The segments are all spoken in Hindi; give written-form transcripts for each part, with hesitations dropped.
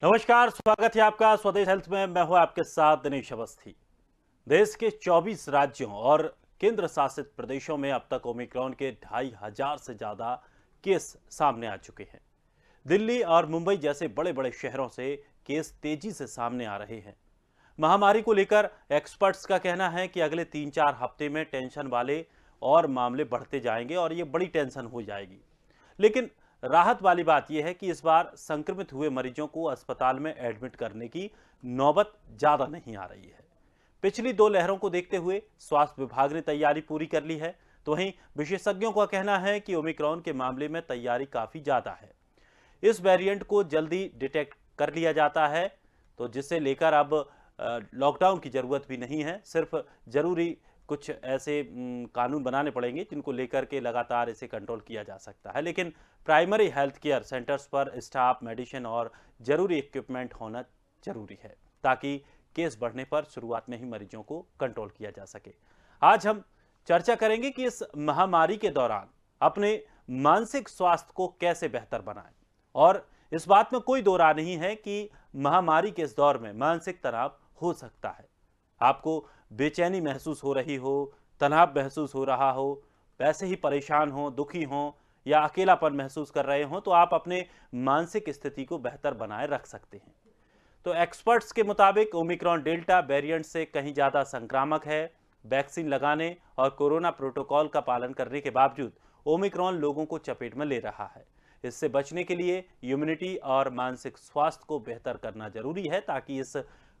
नमस्कार, स्वागत है आपका स्वदेश हेल्थ में। मैं हूं आपके साथ दिनेश अवस्थी। देश के 24 राज्यों और केंद्र शासित प्रदेशों में अब तक ओमिक्रॉन के 2500 से ज्यादा केस सामने आ चुके हैं। दिल्ली और मुंबई जैसे बड़े बड़े शहरों से केस तेजी से सामने आ रहे हैं। महामारी को लेकर एक्सपर्ट्स का कहना है कि अगले 3-4 हफ्ते में टेंशन वाले और मामले बढ़ते जाएंगे और ये बड़ी टेंशन हो जाएगी। लेकिन राहत वाली बात यह है कि इस बार संक्रमित हुए मरीजों को अस्पताल में एडमिट करने की नौबत ज्यादा नहीं आ रही है। पिछली 2 लहरों को देखते हुए स्वास्थ्य विभाग ने तैयारी पूरी कर ली है। तो वहीं विशेषज्ञों का कहना है कि ओमिक्रॉन के मामले में तैयारी काफी ज्यादा है। इस वेरिएंट को जल्दी डिटेक्ट कर लिया जाता है, तो जिसे लेकर अब लॉकडाउन की जरूरत भी नहीं है। सिर्फ जरूरी कुछ ऐसे कानून बनाने पड़ेंगे जिनको लेकर के लगातार इसे कंट्रोल किया जा सकता है। लेकिन प्राइमरी हेल्थ केयर सेंटर्स पर स्टाफ, मेडिसिन और जरूरी इक्विपमेंट होना जरूरी है, ताकि केस बढ़ने पर शुरुआत में ही मरीजों को कंट्रोल किया जा सके। आज हम चर्चा करेंगे कि इस महामारी के दौरान अपने मानसिक स्वास्थ्य को कैसे बेहतर बनाएं। और इस बात में कोई दो राय नहीं है कि महामारी के इस दौर में मानसिक तनाव हो सकता है। आपको बेचैनी महसूस हो रही हो, तनाव महसूस हो रहा हो, वैसे ही परेशान हो, दुखी हो या अकेलापन महसूस कर रहे हो, तो आप अपने मानसिक स्थिति को बेहतर बनाए रख सकते हैं। तो एक्सपर्ट्स के मुताबिक ओमिक्रॉन डेल्टा वेरिएंट से कहीं ज़्यादा संक्रामक है। वैक्सीन लगाने और कोरोना प्रोटोकॉल का पालन करने के बावजूद ओमिक्रॉन लोगों को चपेट में ले रहा है। इससे बचने के लिए इम्यूनिटी और मानसिक स्वास्थ्य को बेहतर करना जरूरी है, ताकि इस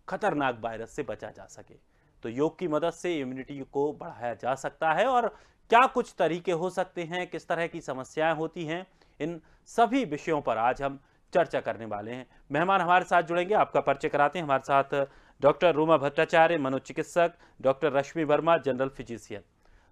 खतरनाक वायरस से बचा जा सके। तो योग की मदद से इम्यूनिटी को बढ़ाया जा सकता है। और क्या कुछ तरीके हो सकते हैं, किस तरह की समस्याएं होती हैं, इन सभी विषयों पर आज हम चर्चा करने वाले हैं। मेहमान हमारे साथ जुड़ेंगे, आपका परिचय कराते हैं। हमारे साथ डॉक्टर रूमा भट्टाचार्य, मनोचिकित्सक, डॉक्टर रश्मि वर्मा, जनरल फिजिशियन।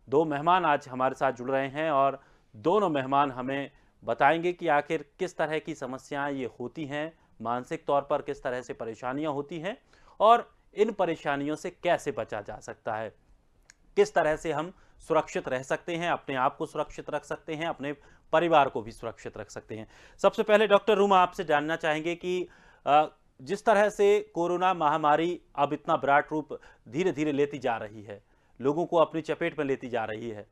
2 मेहमान आज हमारे साथ जुड़ रहे हैं और दोनों मेहमान हमें बताएंगे कि आखिर किस तरह की समस्याएं ये होती हैं, मानसिक तौर पर किस तरह से परेशानियां होती हैं और इन परेशानियों से कैसे बचा जा सकता है, किस तरह से हम सुरक्षित रह सकते हैं, अपने आप को सुरक्षित रख सकते हैं, अपने परिवार को भी सुरक्षित रख सकते हैं। सबसे पहले डॉक्टर रूमा, आपसे जानना चाहेंगे कि जिस तरह से कोरोना महामारी अब इतना विराट रूप धीरे धीरे लेती जा रही है, लोगों को अपनी चपेट में लेती जा रही है,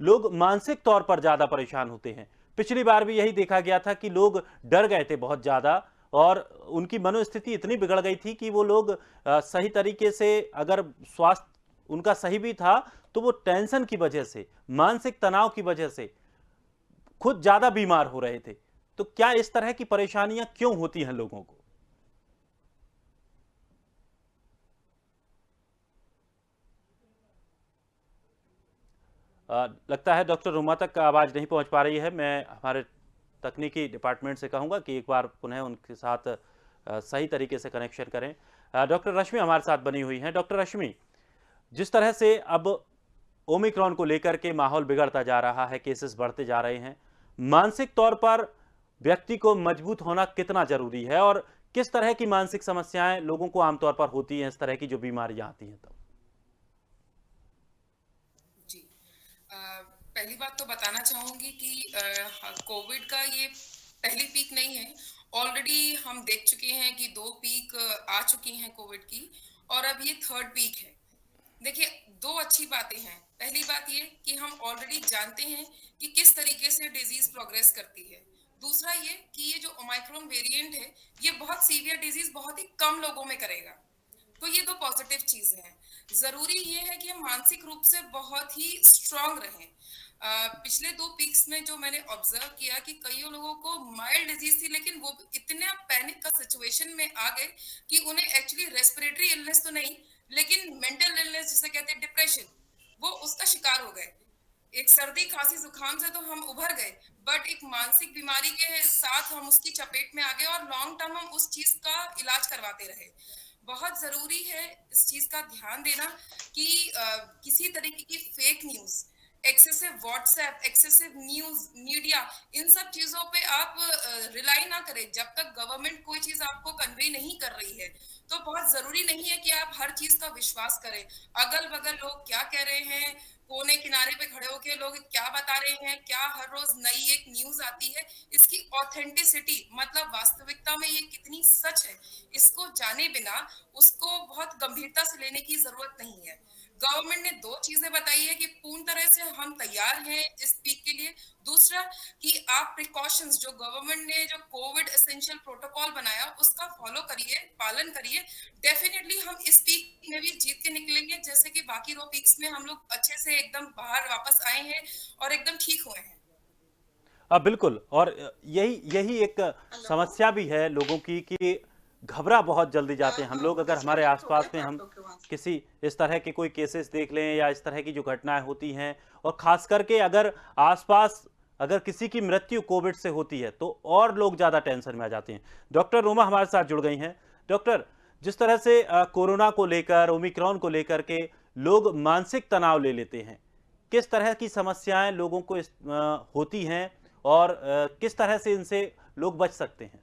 लोग मानसिक तौर पर ज्यादा परेशान होते हैं। पिछली बार भी यही देखा गया था कि लोग डर गए थे बहुत ज्यादा और उनकी मनोस्थिति इतनी बिगड़ गई थी कि वो लोग सही तरीके से, अगर स्वास्थ्य उनका सही भी था, तो वो टेंशन की वजह से, मानसिक तनाव की वजह से खुद ज्यादा बीमार हो रहे थे। तो क्या इस तरह की परेशानियां क्यों होती हैं लोगों को? लगता है डॉक्टर रुमा तक आवाज नहीं पहुंच पा रही है। मैं हमारे तकनीकी डिपार्टमेंट से कहूंगा कि एक बार पुनः उनके साथ सही तरीके से कनेक्शन करें। डॉक्टर रश्मि हमारे साथ बनी हुई हैं। डॉक्टर रश्मि, जिस तरह से अब ओमिक्रॉन को लेकर के माहौल बिगड़ता जा रहा है, केसेस बढ़ते जा रहे हैं, मानसिक तौर पर व्यक्ति को मजबूत होना कितना जरूरी है और किस तरह की मानसिक समस्याएं लोगों को आमतौर पर होती हैं, इस तरह की जो बीमारियां आती हैं? तो जी। पहली बात तो बताना चाहूँगी कि कोविड का ये पहली पीक नहीं है। ऑलरेडी हम देख चुके हैं कि 2 पीक आ चुकी हैं कोविड की और अब ये 3rd पीक है। देखिए, 2 अच्छी बातें हैं। पहली बात ये कि हम ऑलरेडी जानते हैं कि किस तरीके से डिज़ीज़ प्रोग्रेस करती है। दूसरा ये कि ये जो ओमिक्रॉन वेरिएंट है, ये बहुत सीवियर डिज़ीज़ बहुत ही कम लोगों में करेगा। तो ये 2 पॉजिटिव चीजें हैं। जरूरी ये है कि हम मानसिक रूप से बहुत ही स्ट्रांग रहें। पिछले 2 पीक्स में जो मैंने ऑब्जर्व किया कि कई लोगों को माइल्ड डिजीज थी, लेकिन वो इतने पैनिक का सिचुएशन में आ गए कि उन्हें एक्चुअली रेस्पिरेटरी इलनेस तो नहीं, लेकिन मेंटल इलनेस जिसे कहते हैं डिप्रेशन, वो उसका शिकार हो गए। एक सर्दी खांसी जुकाम से तो हम उभर गए, बट एक मानसिक बीमारी के साथ हम उसकी चपेट में आ गए और लॉन्ग टर्म हम उस चीज का इलाज करवाते रहे। बहुत जरूरी है इस चीज का ध्यान देना कि किसी तरीके की fake news excessive WhatsApp, excessive news media, इन सब चीजों पे आप रिलाई ना करें जब तक गवर्नमेंट कोई चीज आपको कन्वे नहीं कर रही है। तो बहुत जरूरी नहीं है कि आप हर चीज का विश्वास करें। अगल बगल लोग क्या कह रहे हैं, कोने किनारे पे खड़े होके लोग क्या बता रहे हैं, क्या हर रोज नई एक न्यूज आती है, इसकी ऑथेंटिसिटी मतलब वास्तविकता में ये कितनी सच है, इसको जाने बिना उसको बहुत गंभीरता से लेने की जरूरत नहीं है। गवर्नमेंट ने दो चीजें बताई है कि पूर्ण तरह से हम तैयार हैं इस पीक के लिए। दूसरा कि आप प्रिकॉशंस जो गवर्नमेंट ने जो कोविड एसेंशियल प्रोटोकॉल बनाया उसका फॉलो करिए, पालन करिए। डेफिनेटली हम इस पीक में भी जीत के निकलेंगे, जैसे कि बाकी दो पीक्स में हम लोग अच्छे से एकदम बाहर वापस आए हैं और एकदम ठीक हुए हैं। बिल्कुल। और यही यही एक समस्या भी है लोगों की कि घबरा बहुत जल्दी जाते हैं हम लोग। अगर हमारे आसपास में हम किसी इस तरह के कोई केसेस देख लें या इस तरह की जो घटनाएं होती हैं, और खास करके अगर आसपास अगर किसी की मृत्यु कोविड से होती है तो और लोग ज़्यादा टेंशन में आ जाते हैं। डॉक्टर रोमा हमारे साथ जुड़ गई हैं। डॉक्टर, जिस तरह से कोरोना को लेकर, ओमिक्रॉन को लेकर के लोग मानसिक तनाव ले लेते हैं, किस तरह की समस्याएं लोगों को होती हैं और किस तरह से इनसे लोग बच सकते हैं?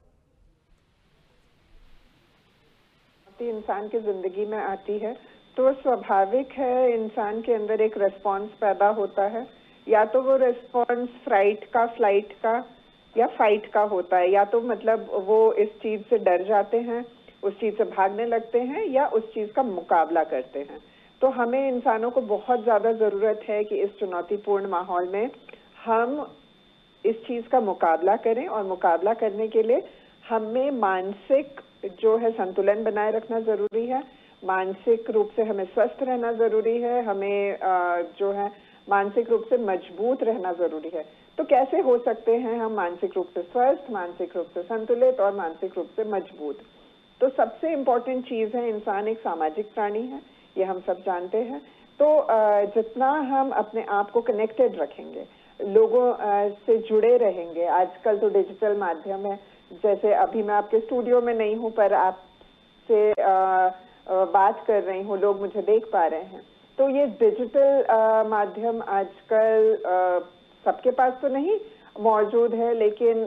इंसान की जिंदगी में आती है तो स्वाभाविक है इंसान के अंदर एक रिस्पांस पैदा होता है। या तो वो रिस्पांस फ्राइट का, फ्लाइट का या फाइट का होता है। या तो मतलब वो इस चीज से डर जाते हैं, उस चीज से भागने लगते हैं या उस चीज का मुकाबला करते हैं। तो हमें इंसानों को बहुत ज्यादा जरूरत है कि इस चुनौतीपूर्ण माहौल में हम इस चीज का मुकाबला करें, और मुकाबला करने के लिए हमें मानसिक जो है संतुलन बनाए रखना जरूरी है। मानसिक रूप से हमें स्वस्थ रहना जरूरी है। हमें जो है मानसिक रूप से मजबूत रहना जरूरी है। तो कैसे हो सकते हैं हम मानसिक रूप से स्वस्थ, मानसिक रूप से संतुलित और मानसिक रूप से मजबूत? तो सबसे इम्पोर्टेंट चीज है, इंसान एक सामाजिक प्राणी है, ये हम सब जानते हैं। तो जितना हम अपने आप को कनेक्टेड रखेंगे, लोगों से जुड़े रहेंगे। आजकल तो डिजिटल माध्यम है, जैसे अभी मैं आपके स्टूडियो में नहीं हूँ पर आपसे बात कर रही हूँ, लोग मुझे देख पा रहे हैं। तो ये डिजिटल माध्यम आजकल सबके पास तो नहीं मौजूद है, लेकिन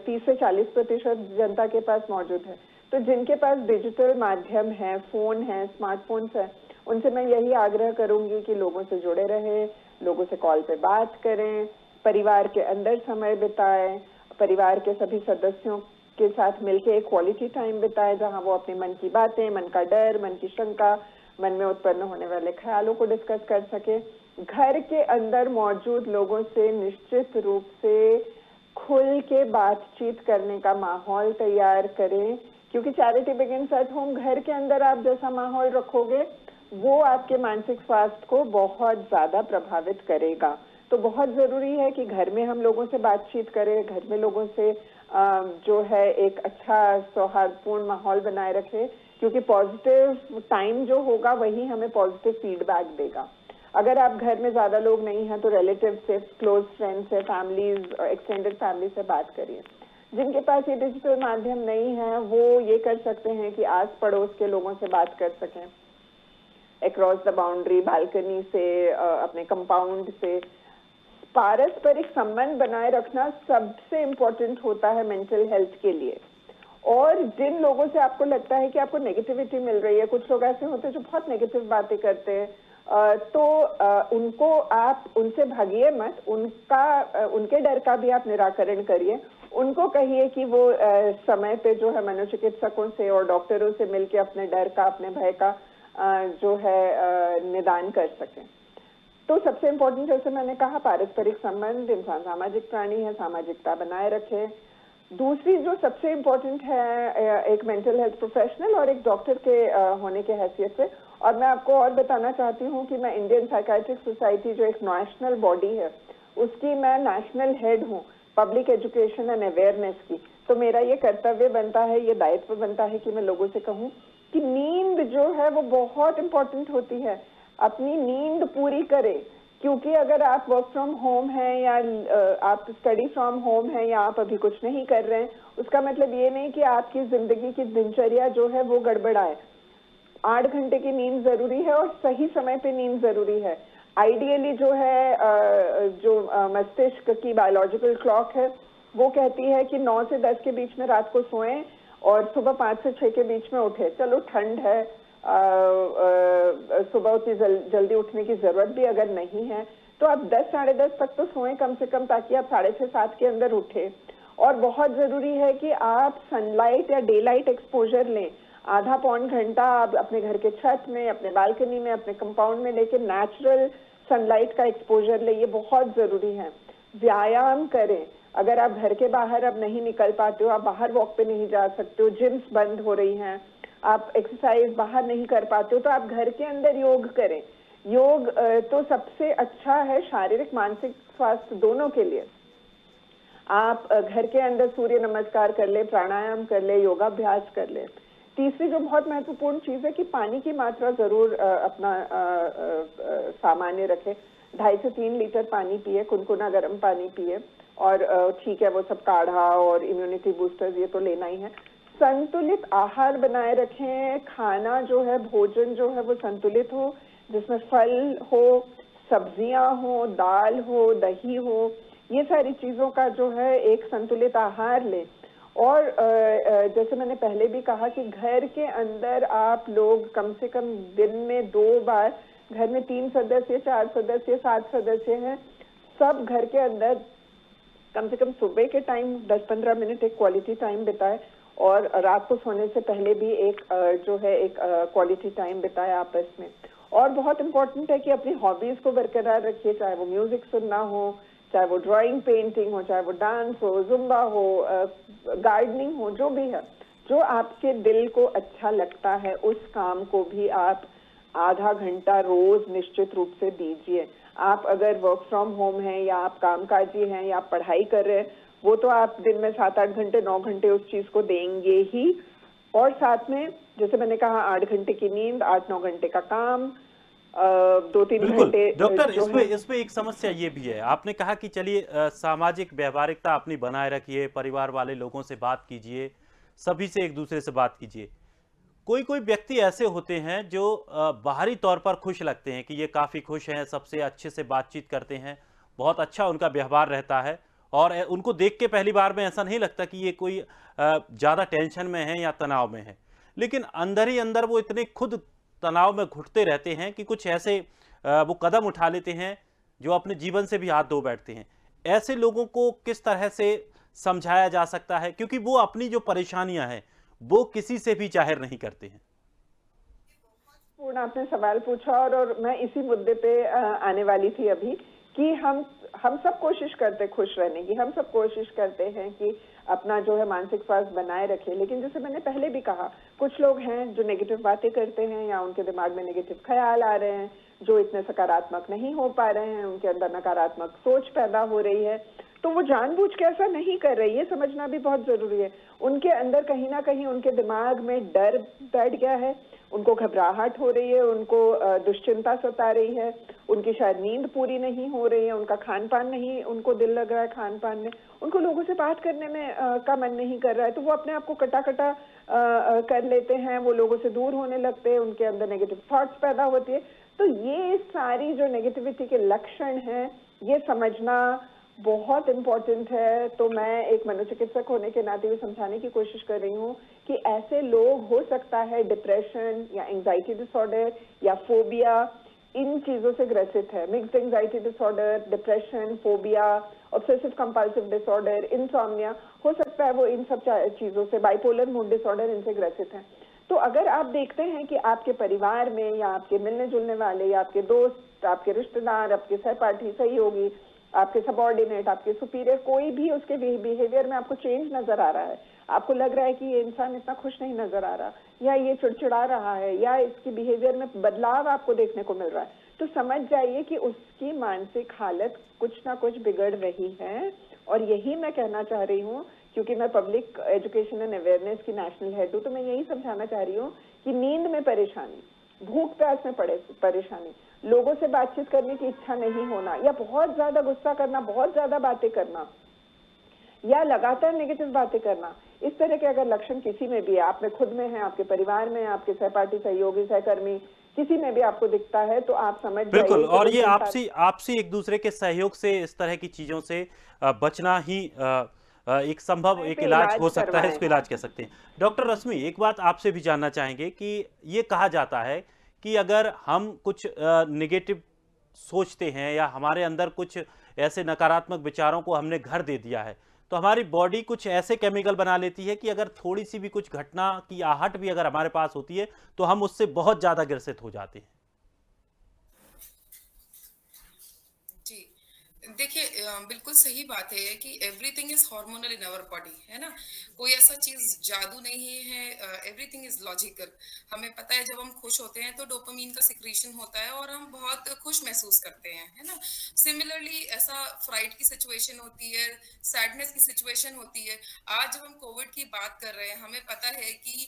30 से 40% जनता के पास मौजूद है। तो जिनके पास डिजिटल माध्यम है, फोन है, स्मार्टफोन्स है, उनसे मैं यही आग्रह करूंगी कि लोगों से जुड़े रहे, लोगों से कॉल पे बात करें, परिवार के अंदर समय बिताएं, परिवार के सभी सदस्यों के साथ मिलकर एक क्वालिटी टाइम बिताएं, जहां वो अपने मन की बातें, मन का डर, मन की शंका, मन में उत्पन्न होने वाले ख्यालों को डिस्कस कर सके। घर के अंदर मौजूद लोगों से निश्चित रूप से खुल के बातचीत करने का माहौल तैयार करें, क्योंकि चैरिटी बिगिंस एट होम। घर के अंदर आप जैसा माहौल रखोगे वो आपके मानसिक स्वास्थ्य को बहुत ज्यादा प्रभावित करेगा। तो बहुत जरूरी है कि घर में हम लोगों से बातचीत करें, घर में लोगों से जो है एक अच्छा सौहार्दपूर्ण माहौल बनाए रखें, क्योंकि पॉजिटिव टाइम जो होगा वही हमें पॉजिटिव फीडबैक देगा। अगर आप घर में ज्यादा लोग नहीं हैं तो रिलेटिव से, क्लोज फ्रेंड से, फैमिलीज, एक्सटेंडेड फैमिली से बात करिए। जिनके पास ये डिजिटल माध्यम नहीं है वो ये कर सकते हैं कि आस पड़ोस के लोगों से बात कर सकें, अक्रॉस द बाउंड्री, बालकनी से, अपने कंपाउंड से। पारस्परिक संबंध बनाए रखना सबसे इम्पोर्टेंट होता है मेंटल हेल्थ के लिए। और जिन लोगों से आपको लगता है कि आपको नेगेटिविटी मिल रही है, कुछ लोग ऐसे होते हैं जो बहुत नेगेटिव बातें करते हैं, तो उनको आप उनसे भागिए मत, उनके डर का भी आप निराकरण करिए। उनको कहिए कि वो समय पे जो है मनोचिकित्सकों से और डॉक्टरों से मिलकर अपने डर का, अपने भय का जो है निदान कर सकें। तो सबसे इम्पोर्टेंट, जैसे मैंने कहा, पारस्परिक संबंध। इंसान सामाजिक प्राणी है, सामाजिकता बनाए रखे। दूसरी जो सबसे इम्पोर्टेंट है, एक मेंटल हेल्थ प्रोफेशनल और एक डॉक्टर के होने के हैसियत से। और मैं आपको और बताना चाहती हूँ कि मैं इंडियन साइकाइट्रिक सोसाइटी जो एक नेशनल बॉडी है उसकी मैं नेशनल हेड हूँ, पब्लिक एजुकेशन एंड अवेयरनेस की। तो मेरा ये कर्तव्य बनता है, ये दायित्व बनता है कि मैं लोगों से कहूँ कि नींद जो है वो बहुत इम्पोर्टेंट होती है। अपनी नींद पूरी करें, क्योंकि अगर आप वर्क फ्रॉम होम है या आप स्टडी फ्रॉम होम है या आप अभी कुछ नहीं कर रहे हैं, उसका मतलब ये नहीं कि आपकी जिंदगी की दिनचर्या जो है वो गड़बड़ाए। 8 घंटे की नींद जरूरी है और सही समय पे नींद जरूरी है। आइडियली जो है मस्तिष्क की बायोलॉजिकल क्लॉक है वो कहती है कि 9 से 10 के बीच में रात को सोएं और सुबह 5 से 6 के बीच में उठे। चलो ठंड है, सुबह उतनी जल्दी उठने की जरूरत भी अगर नहीं है तो आप 10 साढ़े 10 तक तो सोएं कम से कम, ताकि आप 6:30 7 के अंदर उठे। और बहुत जरूरी है कि आप सनलाइट या डे लाइट एक्सपोजर लें। आधा पौन घंटा आप अपने घर के छत में, अपने बालकनी में, अपने कंपाउंड में लेके नेचुरल सनलाइट का एक्सपोजर ले, ये बहुत जरूरी है। व्यायाम करें। अगर आप घर के बाहर अब नहीं निकल पाते हो, आप बाहर वॉक पे नहीं जा सकते हो, जिम्स बंद हो रही हैं, आप एक्सरसाइज बाहर नहीं कर पाते हो, तो आप घर के अंदर योग करें। योग तो सबसे अच्छा है शारीरिक मानसिक स्वास्थ्य दोनों के लिए। आप घर के अंदर सूर्य नमस्कार कर ले, प्राणायाम कर ले, योगाभ्यास कर ले। तीसरी जो बहुत महत्वपूर्ण चीज है कि पानी की मात्रा जरूर अपना सामान्य रखें। 2.5 से 3 लीटर पानी पिए, कुनकुना गर्म पानी पिए। और ठीक है, वो सब काढ़ा और इम्यूनिटी बूस्टर्स ये तो लेना ही है। संतुलित आहार बनाए रखें। खाना जो है, भोजन जो है वो संतुलित हो, जिसमें फल हो, सब्जियां हो, दाल हो, दही हो, ये सारी चीजों का जो है एक संतुलित आहार ले। और जैसे मैंने पहले भी कहा कि घर के अंदर आप लोग कम से कम दिन में 2 बार, घर में 3 सदस्य, 4 सदस्य, 7 सदस्य हैं, सब घर के अंदर कम से कम सुबह के टाइम 10-15 मिनट एक क्वालिटी टाइम बिताए और रात को सोने से पहले भी एक जो है एक क्वालिटी टाइम बिताए आपस में। और बहुत इम्पोर्टेंट है कि अपनी हॉबीज को बरकरार रखिए, चाहे वो म्यूजिक सुनना हो, चाहे वो ड्राइंग पेंटिंग हो, चाहे वो डांस हो, जुम्बा हो, गार्डनिंग हो, जो भी है, जो आपके दिल को अच्छा लगता है उस काम को भी आप आधा घंटा रोज निश्चित रूप से दीजिए। आप अगर वर्क फ्रॉम होम है या आप कामकाजी हैं या आप पढ़ाई कर रहे हैं, वो तो आप दिन में 7-8 घंटे 9 घंटे उस चीज को देंगे ही। और साथ में जैसे मैंने कहा 8 घंटे की नींद, 8-9 घंटे का काम, 2-3 बिल्कुल घंटे डॉक्टर, जो इसमें है। इसमें एक समस्या ये भी है। आपने कहा कि चलिए सामाजिक व्यवहारिकता अपनी बनाए रखिए, परिवार वाले लोगों से बात कीजिए, सभी से एक दूसरे से बात कीजिए। कोई कोई व्यक्ति ऐसे होते हैं जो बाहरी तौर पर खुश लगते हैं कि ये काफ़ी खुश हैं, सबसे अच्छे से बातचीत करते हैं, बहुत अच्छा उनका व्यवहार रहता है और उनको देख के पहली बार में ऐसा नहीं लगता कि ये कोई ज़्यादा टेंशन में है या तनाव में है। लेकिन अंदर ही अंदर वो इतने खुद तनाव में घुटते रहते हैं कि कुछ ऐसे वो कदम उठा लेते हैं जो अपने जीवन से भी हाथ धो बैठते हैं। ऐसे लोगों को किस तरह से समझाया जा सकता है, क्योंकि वो अपनी जो परेशानियां हैं वो किसी से भी जाहिर नहीं करते हैं। पूर्ण आपने सवाल पूछा और मैं इसी मुद्दे पे आने वाली थी अभी कि हम सब कोशिश करते हैं खुश रहने की, हम सब कोशिश करते हैं कि अपना जो है मानसिक स्वास्थ्य बनाए रखें। लेकिन जैसे मैंने पहले भी कहा, कुछ लोग हैं जो नेगेटिव बातें करते हैं या उनके दिमाग में नेगेटिव ख्याल आ रहे हैं, जो इतने सकारात्मक नहीं हो पा रहे हैं, उनके अंदर नकारात्मक सोच पैदा हो रही है, तो वो जानबूझ के ऐसा नहीं कर रहे। ये समझना भी बहुत जरूरी है। उनके अंदर कहीं ना कहीं उनके दिमाग में डर बैठ गया है, उनको घबराहट हो रही है, उनको दुश्चिंता सता रही है, उनकी शायद नींद पूरी नहीं हो रही है, उनका खान पान नहीं, उनको दिल लग रहा है खान पान में, उनको लोगों से बात करने में का मन नहीं कर रहा है, तो वो अपने आप को कटा कटा कर लेते हैं, वो लोगों से दूर होने लगते हैं, उनके अंदर नेगेटिव थॉट्स पैदा होती है। तो ये सारी जो नेगेटिविटी के लक्षण हैं, ये समझना बहुत इम्पोर्टेंट है। तो मैं एक मनोचिकित्सक होने के नाते ये समझाने की कोशिश कर रही हूँ कि ऐसे लोग, हो सकता है डिप्रेशन या एंजाइटी डिसऑर्डर या फोबिया, इन चीजों से ग्रसित है। Mixed anxiety disorder, depression, phobia, obsessive compulsive disorder, insomnia, हो सकता है वो इन सब चीजों से, बाइपोलर मूड डिसऑर्डर, इनसे ग्रसित है। तो अगर आप देखते हैं कि आपके परिवार में या आपके मिलने जुलने वाले या आपके दोस्त, आपके रिश्तेदार, आपके सहपाठी, सहयोगी, आपके सबॉर्डिनेट, आपके सुपीरियर, कोई भी उसके बिहेवियर में आपको चेंज नजर आ रहा है, आपको लग रहा है कि ये इंसान इतना खुश नहीं नजर आ रहा, या ये चिड़चिड़ा रहा है, या इसकी बिहेवियर में बदलाव आपको देखने को मिल रहा है, तो समझ जाइए कि उसकी मानसिक हालत कुछ ना कुछ बिगड़ रही है। और यही मैं कहना चाह रही हूँ, क्योंकि मैं पब्लिक एजुकेशन एंड अवेयरनेस की नेशनल हेड हूँ, तो मैं यही समझाना चाह रही हूँ कि नींद में परेशानी, भूख प्यास में परेशानी, लोगों से बातचीत करने की इच्छा नहीं होना, या बहुत ज्यादा गुस्सा करना, बहुत ज्यादा बातें करना, या लगातार नेगेटिव बातें करना, इस तरह के अगर लक्षण किसी में भी है, आप में खुद में है, आपके परिवार में, आपके सहपाठी, सहयोगी, सहकर्मी, किसी में भी आपको दिखता है, तो आप समझ बिल्कुल। जाइए कि और वो ये संसार आपसी एक दूसरे के सहयोग से इस तरह की चीजों से बचना ही एक संभव समय एक पे इलाज हो इलाज सकता है, करवाएं। इसको इलाज कह सकते हैं। डॉक्टर रश्मि, एक बात आपसे भी जानना चाहेंगे कि ये कहा जाता है कि अगर हम कुछ निगेटिव सोचते हैं या हमारे अंदर कुछ ऐसे नकारात्मक विचारों को हमने घर दे दिया है, तो हमारी बॉडी कुछ ऐसे केमिकल बना लेती है कि अगर थोड़ी सी भी कुछ घटना की आहट भी अगर हमारे पास होती है तो हम उससे बहुत ज्यादा ग्रसित हो जाते हैं। जी, देखिए बिल्कुल सही बात है कि everything is hormonal in our body, है ना? कोई ऐसा चीज जादू नहीं है, एवरीथिंग इज लॉजिकल। हमें पता है जब हम खुश होते हैं तो डोपामीन का सिक्रीशन होता है और हम बहुत खुश महसूस करते हैं, है ना? सिमिलरली ऐसा फ्राइड की सिचुएशन होती है, सैडनेस की सिचुएशन होती है। आज जब हम कोविड की बात कर रहे हैं, हमें पता है कि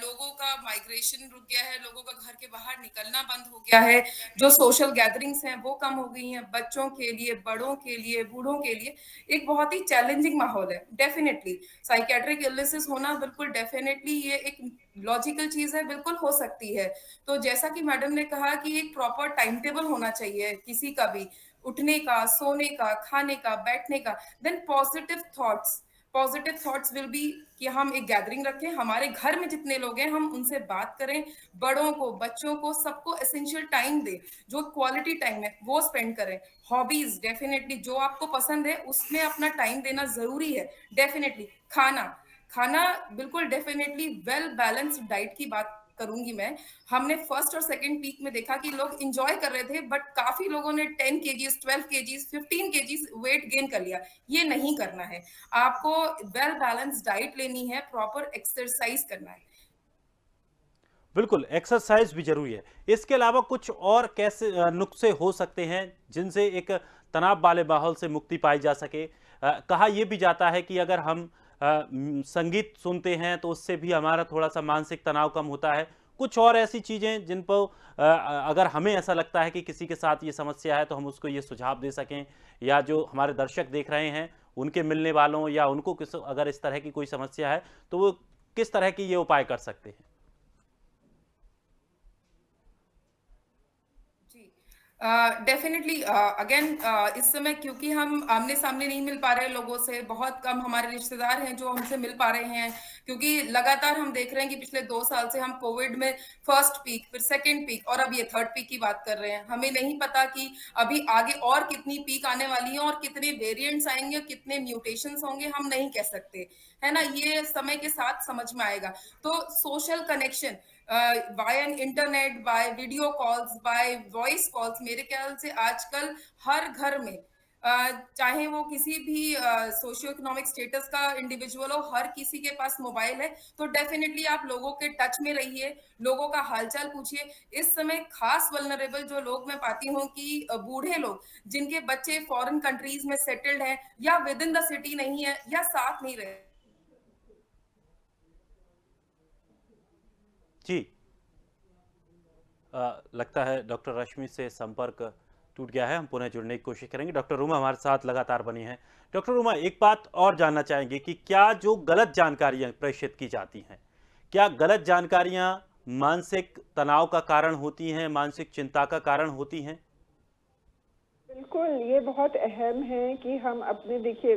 लोगों का माइग्रेशन रुक गया है, लोगों का घर के बाहर निकलना बंद हो गया है, जो सोशल गैदरिंग्स हैं वो कम हो गई हैं। बच्चों के लिए, बड़ों के लिए, बूढ़ों के लिए एक बहुत ही चैलेंजिंग माहौल है। डेफिनेटली साइकेट्रिक इलनेसेस होना बिल्कुल डेफिनेटली ये एक लॉजिकल चीज है, बिल्कुल हो सकती है। तो जैसा कि मैडम ने कहा कि एक प्रॉपर टाइम टेबल होना चाहिए किसी का भी, उठने का, सोने का, खाने का, बैठने का। Then positive thoughts will be कि हम एक गैदरिंग रखें, हमारे घर में जितने लोग हैं हम उनसे बात करें, बड़ों को, बच्चों को, सबको एसेंशियल टाइम दें, जो क्वालिटी टाइम है वो स्पेंड करें। हॉबीज डेफिनेटली जो आपको पसंद है उसमें अपना टाइम देना जरूरी है। डेफिनेटली खाना खाना बिल्कुल डेफिनेटली वेल बैलेंस्ड डाइट की बात करूंगी मैं। हमने फर्स्ट और सेकंड पीक में देखा कि लोग एंजॉय कर रहे थे, बट काफी लोगों ने 10 KGs, 12 KGs, 15 KGs weight gain कर लिया। ये नहीं करना है, आपको वेल बैलेंस्ड डाइट लेनी है, प्रॉपर एक्सरसाइज करना है। बिल्कुल, एक्सरसाइज भी जरूरी है। इसके अलावा कुछ और कैसे नुस्खे हो सकते हैं जिनसे एक तनाव वाले माहौल से मुक्ति पाई जा सके? कहा यह भी जाता है कि अगर हम संगीत सुनते हैं तो उससे भी हमारा थोड़ा सा मानसिक तनाव कम होता है। कुछ और ऐसी चीजें जिन पर अगर हमें ऐसा लगता है कि किसी के साथ ये समस्या है तो हम उसको ये सुझाव दे सकें, या जो हमारे दर्शक देख रहे हैं उनके मिलने वालों या उनको किस अगर इस तरह की कोई समस्या है तो वो किस तरह की ये उपाय कर सकते हैं? डेफिनेटली अगेन इस समय क्योंकि हम आमने सामने नहीं मिल पा रहे हैं लोगों से, बहुत कम हमारे रिश्तेदार हैं जो हमसे मिल पा रहे हैं, क्योंकि लगातार हम देख रहे हैं कि पिछले 2 साल से हम कोविड में फर्स्ट पीक, फिर सेकेंड पीक और अब ये थर्ड पीक की बात कर रहे हैं। हमें नहीं पता कि अभी आगे और कितनी पीक आने वाली है और कितने वेरिएंट्स आएंगे, कितने म्यूटेशंस होंगे, हम नहीं कह सकते, है ना? ये समय के साथ समझ में आएगा। तो social connection by an internet, by video calls, by voice calls, मेरे ख्याल से आजकल हर घर में चाहे वो किसी भी सोशियो इकोनॉमिक स्टेटस का इंडिविजुअल हो, हर किसी के पास मोबाइल है। तो डेफिनेटली आप लोगों के टच में रहिए, लोगों का हालचाल पूछिए। इस समय खास वल्नरेबल जो लोग मैं पाती हूँ कि बूढ़े लोग जिनके बच्चे फॉरेन कंट्रीज में सेटल्ड हैं या विद इन द सिटी नहीं है या साथ नहीं रहे। जी, लगता है डॉक्टर रश्मि से संपर्क टूट गया है। हम पुनः जुड़ने की कोशिश करेंगे। डॉक्टर रूमा हमारे साथ लगातार बनी हैं। डॉक्टर रूमा, एक बात और जानना चाहेंगे कि क्या जो गलत जानकारियां प्रेषित की जाती हैं, क्या गलत जानकारियां मानसिक तनाव का कारण होती हैं, मानसिक चिंता का कारण होती हैं? बिल्कुल, ये बहुत अहम है कि हम अपने, देखिए,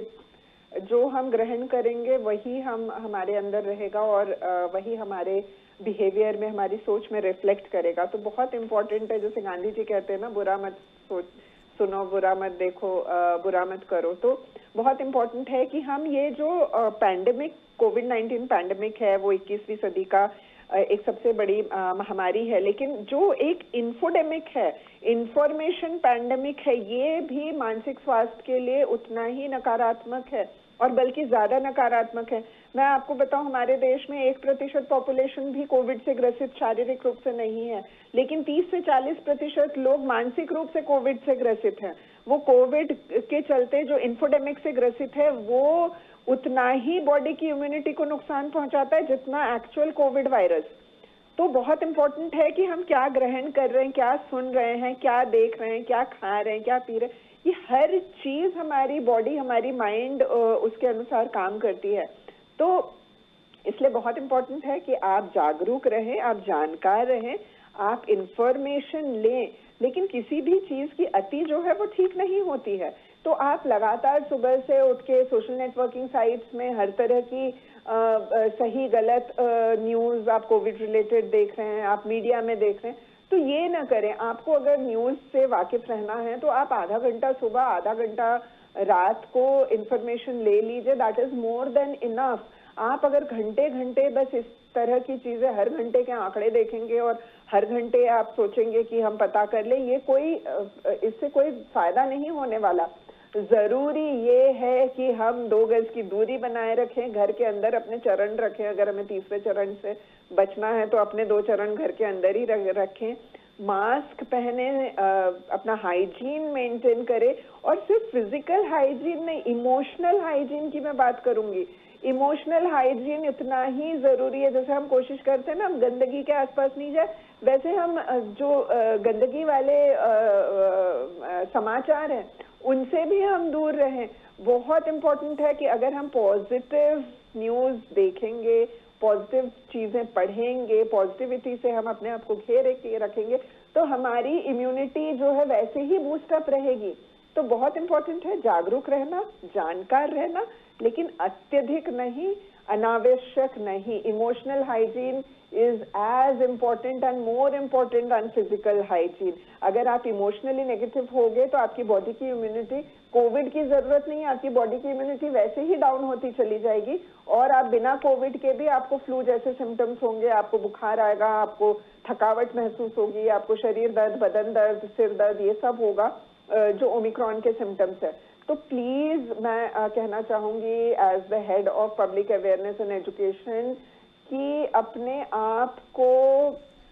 जो हम ग्रहण करेंगे वही हम हमारे अंदर रहेगा और वही हमारे बिहेवियर में, हमारी सोच में रिफ्लेक्ट करेगा। तो बहुत इम्पोर्टेंट है, जैसे गांधी जी कहते हैं ना, बुरा मत सुनो, बुरा मत देखो, बुरा मत करो। तो बहुत इम्पोर्टेंट है कि हम ये जो पैंडेमिक, कोविड-19 पैंडेमिक है, वो 21वीं सदी का एक सबसे बड़ी महामारी है, लेकिन जो एक इन्फोडेमिक है, इंफॉर्मेशन पैंडेमिक है, ये भी मानसिक स्वास्थ्य के लिए उतना ही नकारात्मक है और बल्कि ज्यादा नकारात्मक है। मैं आपको बताऊं, हमारे देश में 1% पॉपुलेशन भी कोविड से ग्रसित शारीरिक रूप से नहीं है, लेकिन 30 से 40% लोग मानसिक रूप से कोविड से ग्रसित हैं। वो कोविड के चलते जो इन्फोडेमिक से ग्रसित है वो उतना ही बॉडी की इम्यूनिटी को नुकसान पहुंचाता है जितना एक्चुअल कोविड वायरस। तो बहुत इंपॉर्टेंट है कि हम क्या ग्रहण कर रहे हैं, क्या सुन रहे हैं, क्या देख रहे हैं, क्या खा रहे हैं, क्या पी रहे हैं, कि हर चीज हमारी बॉडी, हमारी माइंड उसके अनुसार काम करती है। तो इसलिए बहुत इम्पोर्टेंट है कि आप जागरूक रहें, आप जानकार रहें, आप इंफॉर्मेशन लें, लेकिन किसी भी चीज की अति जो है वो ठीक नहीं होती है। तो आप लगातार सुबह से उठ के सोशल नेटवर्किंग साइट्स में हर तरह की सही गलत न्यूज आप कोविड रिलेटेड देख रहे हैं, आप मीडिया में देख रहे हैं, तो ये ना करें। आपको अगर न्यूज से वाकिफ रहना है तो आप आधा घंटा सुबह, आधा घंटा रात को इंफॉर्मेशन ले लीजिए, that is more than enough. आप अगर घंटे घंटे बस इस तरह की चीजें, हर घंटे के आंकड़े देखेंगे और हर घंटे आप सोचेंगे कि हम पता कर लें, ये कोई इससे कोई फायदा नहीं होने वाला। जरूरी ये है कि हम 2 गज की दूरी बनाए रखें, घर के अंदर अपने चरण रखें, अगर हमें तीसरे चरण से बचना है तो अपने 2 चरण घर के अंदर ही रखें, मास्क पहने, अपना हाइजीन मेंटेन करें, और सिर्फ फिजिकल हाइजीन नहीं, इमोशनल हाइजीन की मैं बात करूंगी। इमोशनल हाइजीन इतना ही जरूरी है। जैसे हम कोशिश करते हैं ना, हम गंदगी के आसपास नहीं जाए, वैसे हम जो गंदगी वाले समाचार हैं उनसे भी हम दूर रहें। बहुत इम्पोर्टेंट है कि अगर हम पॉजिटिव न्यूज देखेंगे, पॉजिटिव चीजें पढ़ेंगे, पॉजिटिविटी से हम अपने आप को घेरे के रखेंगे, तो हमारी इम्यूनिटी जो है वैसे ही बूस्टअप रहेगी। तो बहुत इम्पोर्टेंट है जागरूक रहना, जानकार रहना, लेकिन अत्यधिक नहीं, अनावश्यक नहीं। Emotional hygiene is as important and more important than physical hygiene. अगर आप इमोशनली नेगेटिव होगे तो आपकी बॉडी की इम्यूनिटी, कोविड की जरूरत नहीं, आपकी बॉडी की इम्यूनिटी वैसे ही डाउन होती चली जाएगी, और आप बिना कोविड के भी आपको फ्लू जैसे सिम्टम्स होंगे, आपको बुखार आएगा, आपको थकावट महसूस होगी, आपको शरीर दर्द, बदन दर्द, सिर दर्द, ये सब होगा जो ओमिक्रॉन के सिम्टम्स है। तो प्लीज मैं कहना चाहूंगी as the head of public awareness and education कि अपने आप को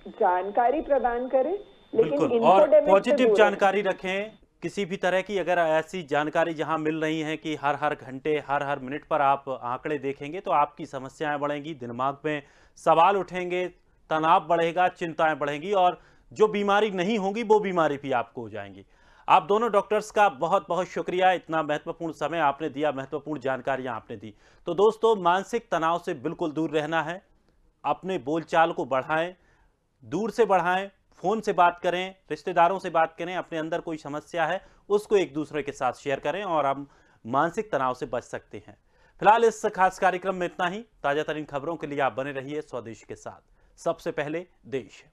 जानकारी प्रदान करें, लेकिन बिल्कुल, और इन्फोडेमिक से पॉजिटिव दूर जानकारी रखें। किसी भी तरह की अगर ऐसी जानकारी जहां मिल रही है कि हर घंटे, हर मिनट पर आप आंकड़े देखेंगे तो आपकी समस्याएं बढ़ेंगी, दिमाग में सवाल उठेंगे, तनाव बढ़ेगा, चिंताएं बढ़ेंगी, और जो बीमारी नहीं होगी वो बीमारी भी आपको हो जाएंगी। आप दोनों डॉक्टर्स का बहुत बहुत शुक्रिया, इतना महत्वपूर्ण समय आपने दिया, महत्वपूर्ण जानकारियां आपने दी। तो दोस्तों, मानसिक तनाव से बिल्कुल दूर रहना है, अपने बोलचाल को बढ़ाएं, दूर से बढ़ाएं, फोन से बात करें, रिश्तेदारों से बात करें, अपने अंदर कोई समस्या है उसको एक दूसरे के साथ शेयर करें और हम मानसिक तनाव से बच सकते हैं। फिलहाल इस खास कार्यक्रम में इतना ही। ताजा तरीन खबरों के लिए आप बने रहिए स्वदेश के साथ। सबसे पहले देश।